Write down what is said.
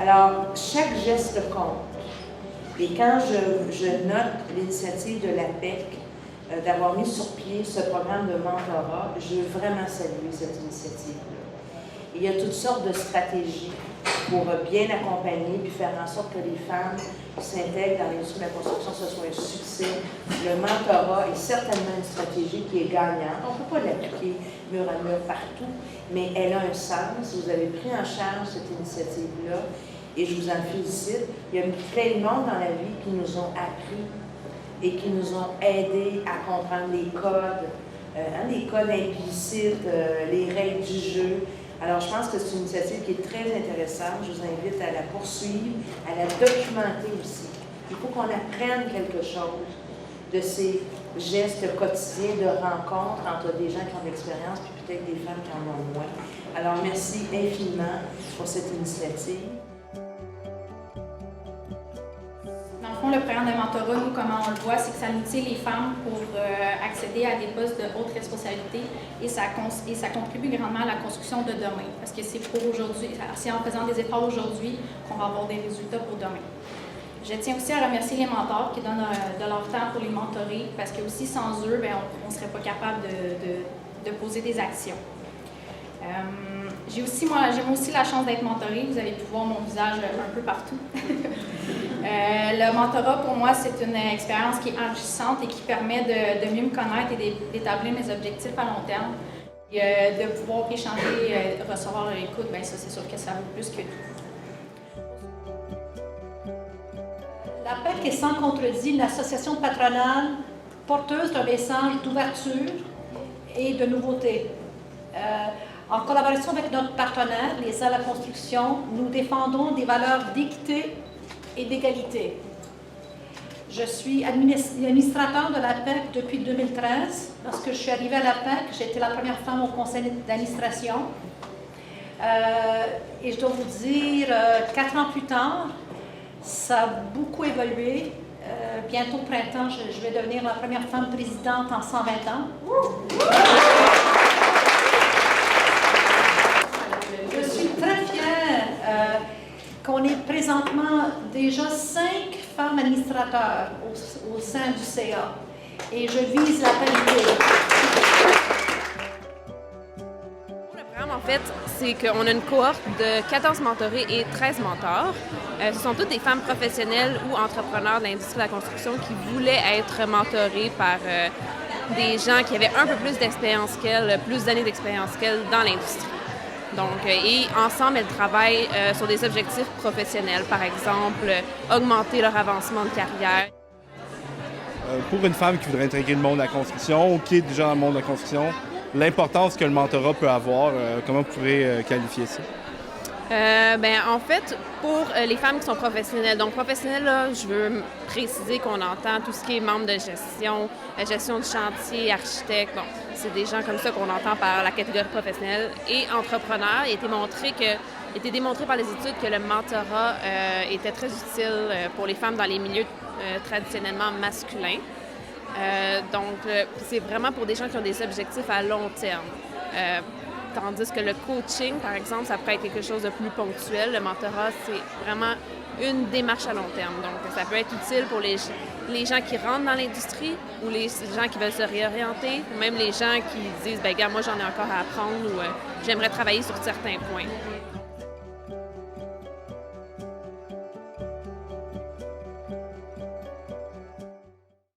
Alors, chaque geste compte. Et quand je note l'initiative de l'APEC d'avoir mis sur pied ce programme de mentorat, je veux vraiment saluer cette initiative-là. Il y a toutes sortes de stratégies pour bien accompagner puis faire en sorte que les femmes qui s'intègrent dans l'industrie de la construction, ce soit un succès. Le mentorat est certainement une stratégie qui est gagnante. On ne peut pas l'appliquer mur à mur partout, mais elle a un sens. Vous avez pris en charge cette initiative-là et je vous en félicite. Il y a plein de monde dans la vie qui nous ont appris et qui nous ont aidés à comprendre les codes implicites, les règles du jeu. Alors, je pense que c'est une initiative qui est très intéressante. Je vous invite à la poursuivre, à la documenter aussi. Il faut qu'on apprenne quelque chose de ces gestes quotidiens de rencontres entre des gens qui ont de l'expérience puis peut-être des femmes qui en ont moins. Alors, merci infiniment pour cette initiative. Dans le fond, le programme de mentorat, nous, comment on le voit, c'est que ça nous tire les femmes pour accéder à des postes de haute responsabilité et ça contribue grandement à la construction de demain. Parce que c'est pour aujourd'hui, c'est en faisant des efforts aujourd'hui qu'on va avoir des résultats pour demain. Je tiens aussi à remercier les mentors qui donnent de leur temps pour les mentorer parce que aussi sans eux, on ne serait pas capable de poser des actions. J'ai aussi la chance d'être mentorée. Vous avez pu voir mon visage un peu partout. Le mentorat, pour moi, c'est une expérience qui est enrichissante et qui permet de mieux me connaître et d'établir mes objectifs à long terme. Et de pouvoir échanger, recevoir leur écoute, bien ça, c'est sûr que ça vaut plus que tout. L'APEC est sans contredit une association patronale porteuse d'un message d'ouverture et de nouveauté. En collaboration avec notre partenaire, les à la construction, nous défendons des valeurs d'équité et d'égalité. Je suis administrateur de l'APEC depuis 2013. Lorsque je suis arrivée à l'APEC, j'étais la première femme au conseil d'administration. Et je dois vous dire, 4 ans plus tard, ça a beaucoup évolué. Bientôt au printemps, je vais devenir la première femme présidente en 120 ans. Je suis très fière qu'on ait présentement déjà 5 femmes administrateurs au sein du CA. Et je vise la parité. Le programme, en fait, c'est qu'on a une cohorte de 14 mentorés et 13 mentors. Ce sont toutes des femmes professionnelles ou entrepreneurs de l'industrie de la construction qui voulaient être mentorées par des gens qui avaient un peu plus d'expérience qu'elles, plus d'années d'expérience qu'elles dans l'industrie. Donc, et ensemble, elles travaillent sur des objectifs professionnels, par exemple, augmenter leur avancement de carrière. Pour une femme qui voudrait intégrer le monde de la construction ou qui est déjà dans le monde de la construction, l'importance que le mentorat peut avoir, comment vous pourrez qualifier ça? En fait, pour les femmes qui sont professionnelles, donc professionnelles, là, je veux préciser qu'on entend tout ce qui est membre de gestion, gestion de chantier, architecte, bon, c'est des gens comme ça qu'on entend par la catégorie professionnelle. Et entrepreneur, il a été démontré par les études que le mentorat était très utile pour les femmes dans les milieux traditionnellement masculins. Donc, c'est vraiment pour des gens qui ont des objectifs à long terme. Tandis que le coaching, par exemple, ça pourrait être quelque chose de plus ponctuel. Le mentorat, c'est vraiment une démarche à long terme. Donc, ça peut être utile pour les gens qui rentrent dans l'industrie ou les gens qui veulent se réorienter, ou même les gens qui disent « Bien, gars, moi, j'en ai encore à apprendre » ou « J'aimerais travailler sur certains points ».